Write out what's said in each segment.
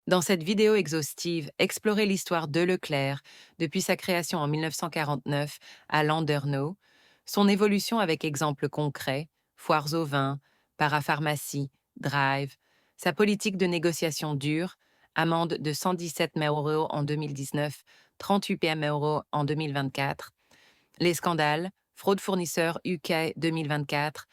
Dans cette vidéo exhaustive, explorez l'histoire de Leclerc depuis sa création en 1949 à Landerneau, son évolution avec exemples concrets, foires au vin, parapharmacie, drive, sa politique de négociation dure, amende de 117 000 euros en 2019, 38 000 euros en 2024, les scandales, fraude fournisseur UK 2024,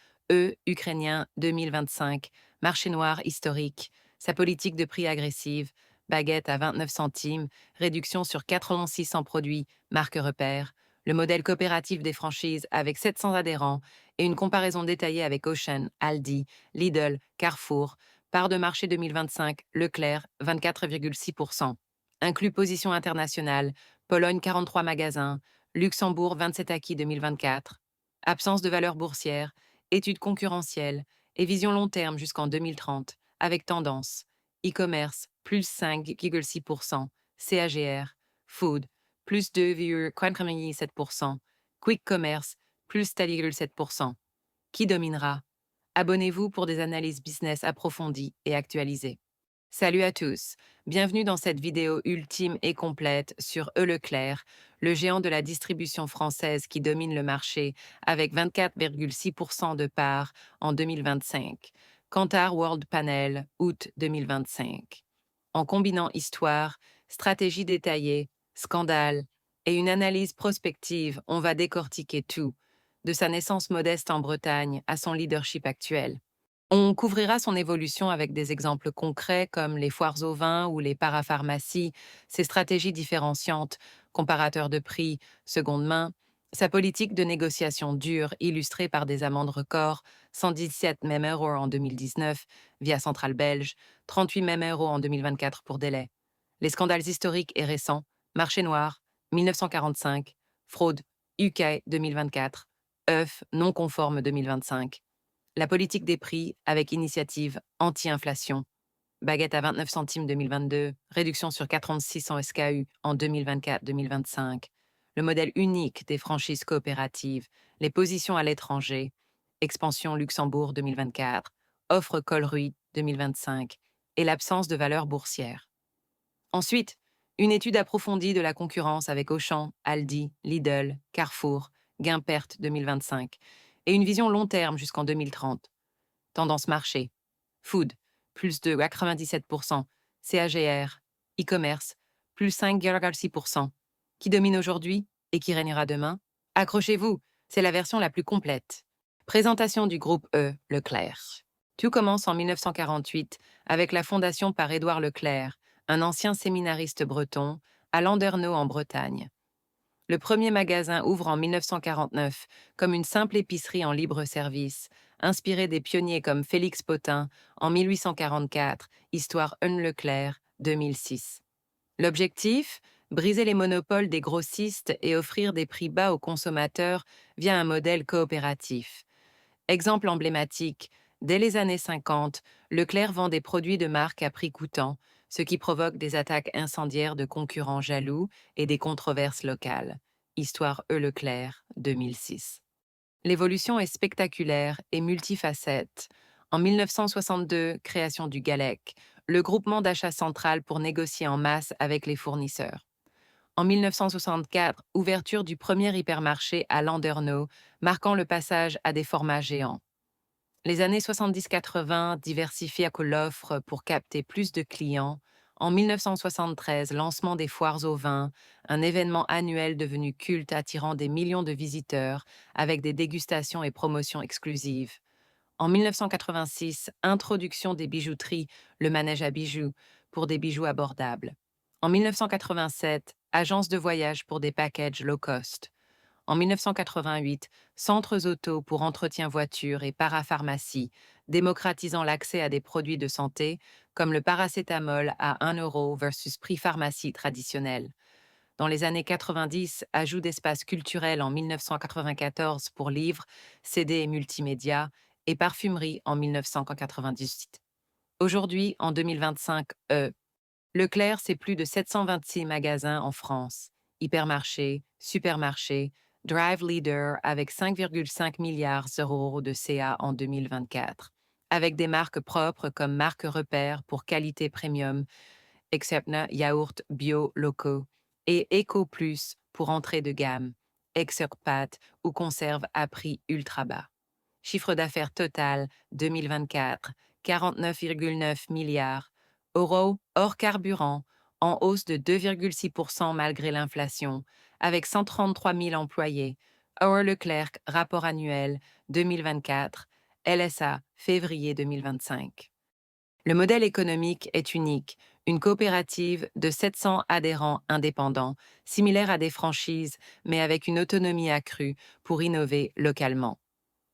ukrainien 2025, marché noir historique, sa politique de prix agressive, baguette à 29 centimes, réduction sur 8600 produits, marque repère, le modèle coopératif des franchises avec 700 adhérents et une comparaison détaillée avec Auchan, Aldi, Lidl, Carrefour, part de marché 2025, Leclerc 24,6%. Inclus position internationale, Pologne 43 magasins, Luxembourg 27 acquis 2024. Absence de valeur boursière, études concurrentielles et vision long terme jusqu'en 2030, avec tendance. E-commerce, plus 5,6%. CAGR. Food, plus 2,97%. Quick commerce, plus 7,7%. Qui dominera? Abonnez-vous pour des analyses business approfondies et actualisées. Salut à tous, bienvenue dans cette vidéo ultime et complète sur Leclerc, le géant de la distribution française qui domine le marché avec 24,6% de part en 2025. Kantar World Panel, août 2025. En combinant histoire, stratégie détaillée, scandale et une analyse prospective, on va décortiquer tout, de sa naissance modeste en Bretagne à son leadership actuel. On couvrira son évolution avec des exemples concrets comme les foires au vin ou les parapharmacies, ses stratégies différenciantes, comparateurs de prix, seconde main, sa politique de négociation dure illustrée par des amendes records, 117 même euros en 2019 via Centrale Belge, 38 même euros en 2024 pour délai. Les scandales historiques et récents, marché noir, 1945, fraude, UK 2024, œuf non conforme 2025. La politique des prix avec initiative anti-inflation. Baguette à 29 centimes 2022, réduction sur 4600 SKU en 2024-2025. Le modèle unique des franchises coopératives, les positions à l'étranger, expansion Luxembourg 2024, offre Colruyt 2025 et l'absence de valeur boursière. Ensuite, une étude approfondie de la concurrence avec Auchan, Aldi, Lidl, Carrefour, Guimpert 2025 et une vision long terme jusqu'en 2030. Tendance marché. Food, plus de 97%. CAGR. E-commerce, plus 5,6%. Qui domine aujourd'hui et qui régnera demain? Accrochez-vous, c'est la version la plus complète. Présentation du groupe Leclerc. Tout commence en 1948 avec la fondation par Édouard Leclerc, un ancien séminariste breton, à Landerneau en Bretagne. Le premier magasin ouvre en 1949 comme une simple épicerie en libre service, inspirée des pionniers comme Félix Potin en 1844, Histoire Un Leclerc 2006. L'objectif? Briser les monopoles des grossistes et offrir des prix bas aux consommateurs via un modèle coopératif. Exemple emblématique, dès les années 50, Leclerc vend des produits de marque à prix coûtant, ce qui provoque des attaques incendiaires de concurrents jaloux et des controverses locales. Histoire Leclerc, 2006. L'évolution est spectaculaire et multifacette. En 1962, création du GALEC, le groupement d'achat central pour négocier en masse avec les fournisseurs. En 1964, ouverture du premier hypermarché à Landerneau, marquant le passage à des formats géants. Les années 70-80 diversifient l'offre pour capter plus de clients. En 1973, lancement des foires au vin, un événement annuel devenu culte attirant des millions de visiteurs avec des dégustations et promotions exclusives. En 1986, introduction des bijouteries, le manège à bijoux, pour des bijoux abordables. En 1987, agence de voyage pour des packages low cost. En 1988, centres auto pour entretien voiture et parapharmacie, démocratisant l'accès à des produits de santé comme le paracétamol à 1 euro versus prix pharmacie traditionnel. Dans les années 90, ajout d'espaces culturels en 1994 pour livres, CD et multimédia, et parfumerie en 1998. Aujourd'hui, en 2025, Leclerc, c'est plus de 726 magasins en France, hypermarchés, supermarchés, Drive Leader avec 5,5 milliards d'euros de CA en 2024, avec des marques propres comme Marque Repère pour qualité premium Excepna yaourts bio locaux, et Eco Plus pour entrée de gamme, Exerp pâtes ou conserves à prix ultra bas. Chiffre d'affaires total 2024, 49,9 milliards euros hors carburant, en hausse de 2,6% malgré l'inflation, avec 133 000 employés. Howard Leclerc, rapport annuel 2024, LSA, février 2025. Le modèle économique est unique, une coopérative de 700 adhérents indépendants, similaire à des franchises, mais avec une autonomie accrue pour innover localement.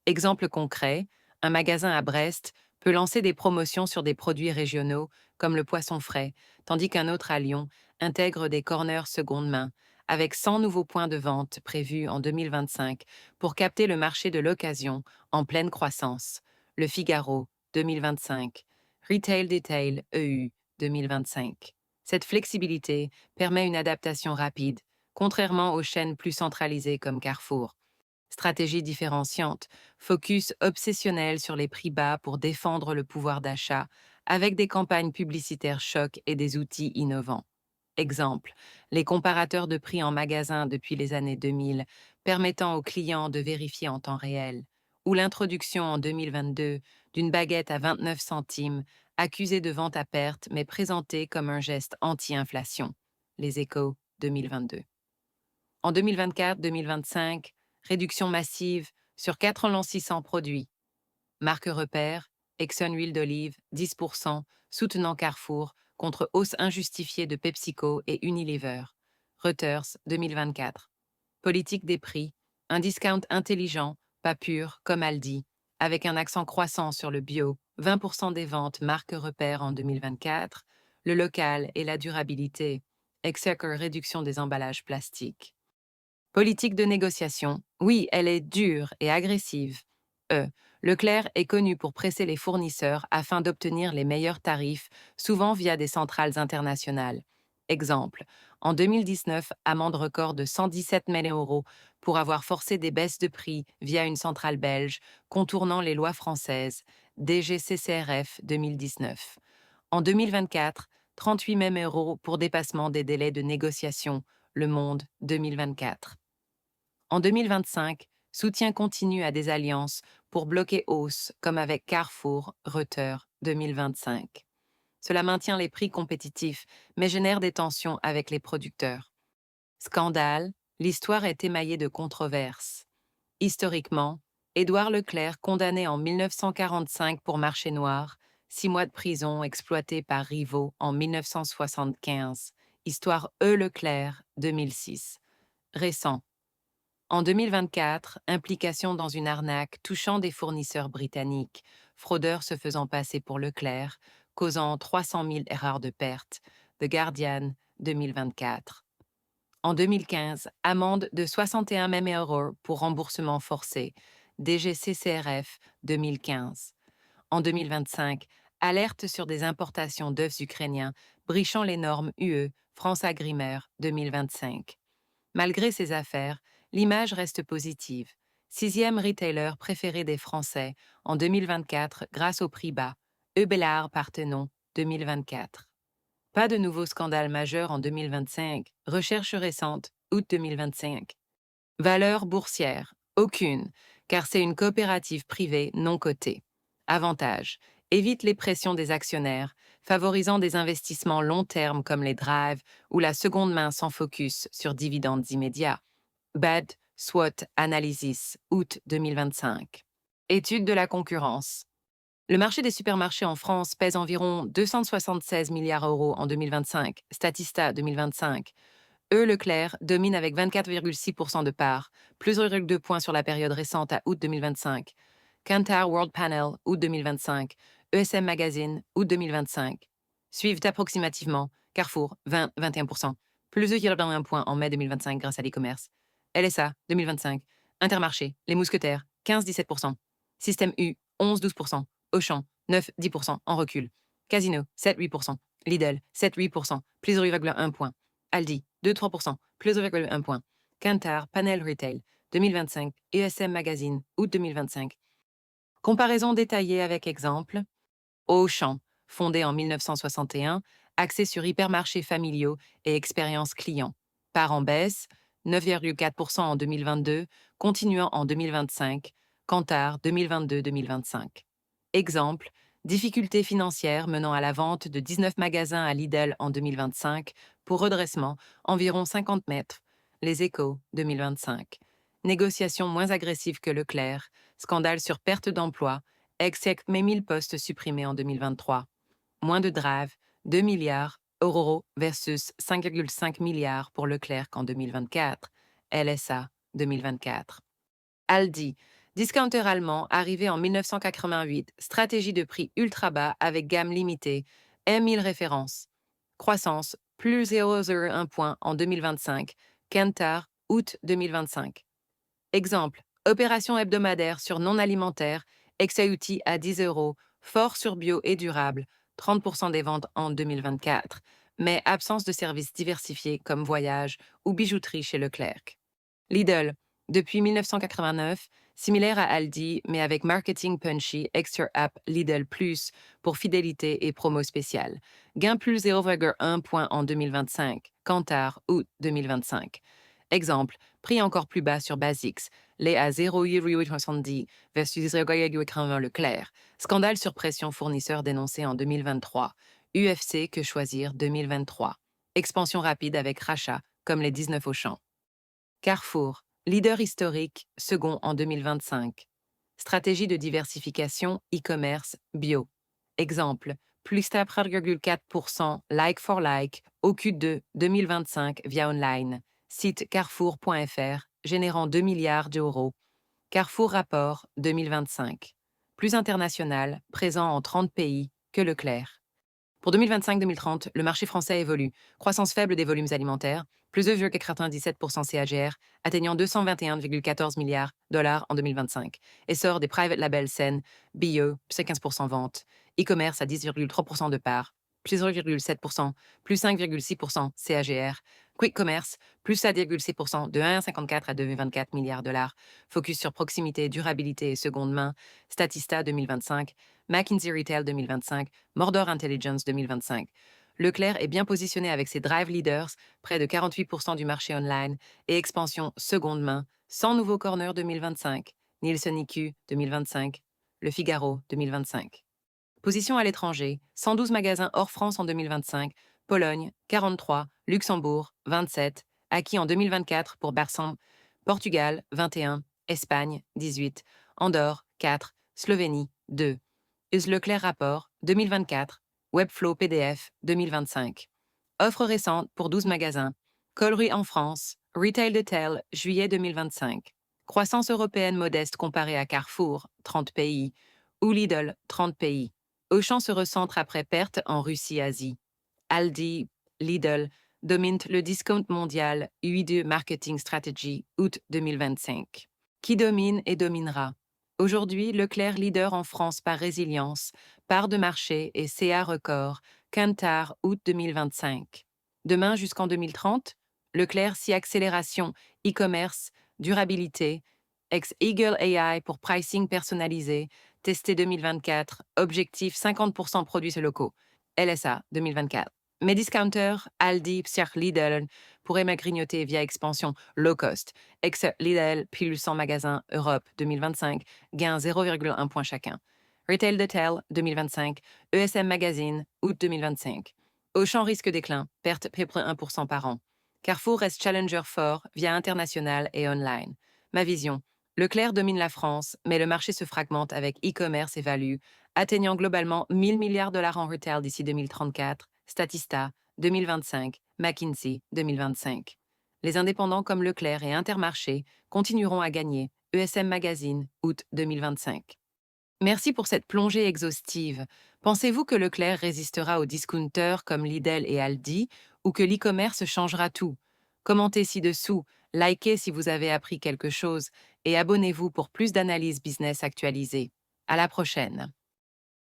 Exemple concret, un magasin à Brest peut lancer des promotions sur des produits régionaux comme le poisson frais, tandis qu'un autre à Lyon intègre des corners seconde main, avec 100 nouveaux points de vente prévus en 2025 pour capter le marché de l'occasion en pleine croissance. Le Figaro, 2025. Retail Detail, EU, 2025. Cette flexibilité permet une adaptation rapide, contrairement aux chaînes plus centralisées comme Carrefour. Stratégie différenciante, focus obsessionnel sur les prix bas pour défendre le pouvoir d'achat, avec des campagnes publicitaires chocs et des outils innovants. Exemple, les comparateurs de prix en magasin depuis les années 2000, permettant aux clients de vérifier en temps réel, ou l'introduction en 2022 d'une baguette à 29 centimes, accusée de vente à perte mais présentée comme un geste anti-inflation. Les Échos 2022. En 2024-2025, réduction massive sur 4 600 produits. Marque repère, Exxon huile d'olive, 10%, soutenant Carrefour contre hausse injustifiée de PepsiCo et Unilever. Reuters, 2024. Politique des prix, un discount intelligent, pas pur, comme Aldi, avec un accent croissant sur le bio, 20% des ventes marque repère en 2024, le local et la durabilité, Exeter réduction des emballages plastiques. Politique de négociation. Oui, elle est dure et agressive. Leclerc est connu pour presser les fournisseurs afin d'obtenir les meilleurs tarifs, souvent via des centrales internationales. Exemple, en 2019, amende record de 117 millions d'euros pour avoir forcé des baisses de prix via une centrale belge, contournant les lois françaises. DGCCRF 2019. En 2024, 38 millions d'euros pour dépassement des délais de négociation. Le Monde 2024. En 2025, soutien continu à des alliances pour bloquer hausse, comme avec Carrefour, Reuters 2025. Cela maintient les prix compétitifs, mais génère des tensions avec les producteurs. Scandale, l'histoire est émaillée de controverses. Historiquement, Édouard Leclerc, condamné en 1945 pour marché noir, 6 mois de prison exploité par rivaux en 1975. Histoire Leclerc, 2006. Récent. En 2024, implication dans une arnaque touchant des fournisseurs britanniques, fraudeurs se faisant passer pour Leclerc, causant 300 000 erreurs de perte. The Guardian, 2024. En 2015, amende de 61 millions d'euros pour remboursement forcé. DGCCRF, 2015. En 2025, alerte sur des importations d'œufs ukrainiens brichant les normes UE, France Agrimer, 2025. Malgré ces affaires, l'image reste positive. 6e retailer préféré des Français en 2024 grâce au prix bas. Eubellard Parthenon, 2024. Pas de nouveau scandale majeur en 2025. Recherche récente, août 2025. Valeur boursière, aucune, car c'est une coopérative privée non cotée. Avantage, évite les pressions des actionnaires, favorisant des investissements long terme comme les drives ou la seconde main sans focus sur dividendes immédiats. BAD, SWOT Analysis, août 2025. Étude de la concurrence. Le marché des supermarchés en France pèse environ 276 milliards d'euros en 2025, Statista 2025. Leclerc domine avec 24,6% de part, plus 0,2 points sur la période récente à août 2025. Kantar World Panel, août 2025. ESM Magazine, août 2025. Suivent approximativement Carrefour, 20-21%, plus 0,1 point en mai 2025 grâce à l'e-commerce. LSA, 2025. Intermarché, Les Mousquetaires, 15-17%. Système U, 11-12%. Auchan, 9-10% en recul. Casino, 7-8%. Lidl, 7-8%, plus 0,1 point. Aldi, 2-3%, plus 0,1 point. Kantar, Panel Retail, 2025, ESM Magazine, août 2025. Comparaison détaillée avec exemple. Auchan, fondé en 1961, axé sur hypermarchés familiaux et expérience client. Part en baisse, 9,4% en 2022, continuant en 2025, Kantar 2022-2025. Exemple, difficultés financières menant à la vente de 19 magasins à Lidl en 2025, pour redressement, environ 50 mètres. Les Échos 2025. Négociations moins agressives que Leclerc, scandale sur perte d'emploi, exec mais 1000 postes supprimés en 2023. Moins de drive, 2 milliards euros versus 5,5 milliards pour Leclerc en 2024. LSA 2024. Aldi, discounter allemand arrivé en 1988, stratégie de prix ultra bas avec gamme limitée, 1000 références. Croissance, plus 0,01 point en 2025, Kantar, août 2025. Exemple, opération hebdomadaire sur non alimentaire, Exauti à 10 euros, fort sur bio et durable, 30% des ventes en 2024, mais absence de services diversifiés comme voyage ou bijouterie chez Leclerc. Lidl, depuis 1989, similaire à Aldi, mais avec marketing punchy, extra app Lidl Plus pour fidélité et promo spéciale. Gain plus 0,1 point en 2025, Kantar, août 2025. Exemple, prix encore plus bas sur Basics, lait à 0,70 versus 0,80 Leclerc. Scandale sur pression fournisseur dénoncé en 2023. UFC Que choisir 2023. Expansion rapide avec rachat, comme les 19 Auchan. Carrefour, leader historique, second en 2025. Stratégie de diversification, e-commerce, bio. Exemple, plus 4,4% like for like au Q2 2025 via online. Site carrefour.fr, générant 2 milliards d'euros. Carrefour Rapport 2025. Plus international, présent en 30 pays que Leclerc. Pour 2025-2030, le marché français évolue. Croissance faible des volumes alimentaires, plus 2,97% CAGR, atteignant 221,14 milliards de dollars en 2025. Essor des private labels saines, bio, plus 15% vente. E-commerce à 10,3% de part, plus 0,7%, plus 5,6% CAGR. Quick Commerce, plus 7,6% de 1,54 à 2,24 milliards de dollars. Focus sur proximité, durabilité et seconde main. Statista 2025, McKinsey Retail 2025, Mordor Intelligence 2025. Leclerc est bien positionné avec ses drive leaders, près de 48% du marché online, et expansion seconde main, 100 nouveaux corners 2025, Nielsen IQ 2025, Le Figaro 2025. Position à l'étranger, 112 magasins hors France en 2025, Pologne 43, Luxembourg 27, acquis en 2024 pour Bersan, Portugal 21, Espagne 18, Andorre 4, Slovénie 2. Us Leclerc Rapport 2024, Webflow PDF 2025. Offre récente pour 12 magasins. Colruyt en France, Retail Detail, juillet 2025. Croissance européenne modeste comparée à Carrefour, 30 pays, ou Lidl, 30 pays. Auchan se recentre après perte en Russie-Asie. Aldi, Lidl dominent le discount mondial UI2 Marketing Strategy, août 2025. Qui domine et dominera? Aujourd'hui, Leclerc leader en France par résilience, part de marché et CA record, Kantar, août 2025. Demain jusqu'en 2030, Leclerc si accélération, e-commerce, durabilité, ex-Eagle AI pour pricing personnalisé, testé 2024, objectif 50% produits locaux, LSA 2024. Mes discounters, Aldi, Psiach, Lidl pourraient me grignoter via expansion low cost, ex-Lidl, pilule 100 magasins, Europe 2025, gain 0,1 point chacun. Retail Detail 2025, ESM Magazine, août 2025. Auchan risque déclin, perte peu près 1% par an. Carrefour reste challenger fort via international et online. Ma vision, Leclerc domine la France, mais le marché se fragmente avec e-commerce et value, atteignant globalement 1000 milliards de dollars en retail d'ici 2034, Statista 2025, McKinsey 2025. Les indépendants comme Leclerc et Intermarché continueront à gagner, ESM Magazine, août 2025. Merci pour cette plongée exhaustive. Pensez-vous que Leclerc résistera aux discounters comme Lidl et Aldi ou que l'e-commerce changera tout? Commentez ci-dessous, likez si vous avez appris quelque chose et abonnez-vous pour plus d'analyses business actualisées. À la prochaine.